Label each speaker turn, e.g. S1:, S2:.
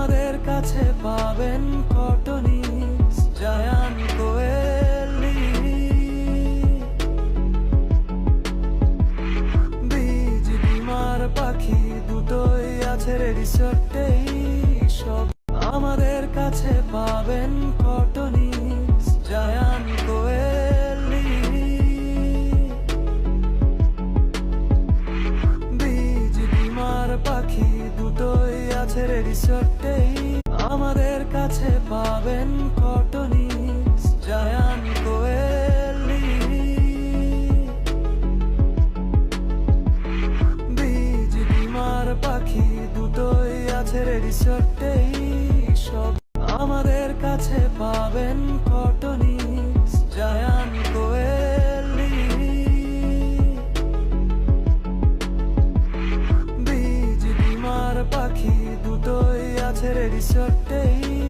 S1: আমাদের কাছে পাবেন কটনিস, জায়ান্ট কোয়েলি, বীজ ডিমার পাখি দুটোই আছে রেডি সটেই সব। আমাদের কাছে পাবেন কটনিস, জায়ান্ট কোয়েলি, বীজ ডিমার পাখি দুটোই আছে রেডি সটেই। আমাদের কাছে পাবেন কটনিস, জায়ান্ট কোয়েলি, বীজ ডিমার পাখি দুটোই আছে রেডি সটেই সব। আমাদের কাছে পাবেন কটনিস, জায়ান্ট কোয়েলি, বীজ ডিমার পাখি দুটোই আছে রেডি সটেই।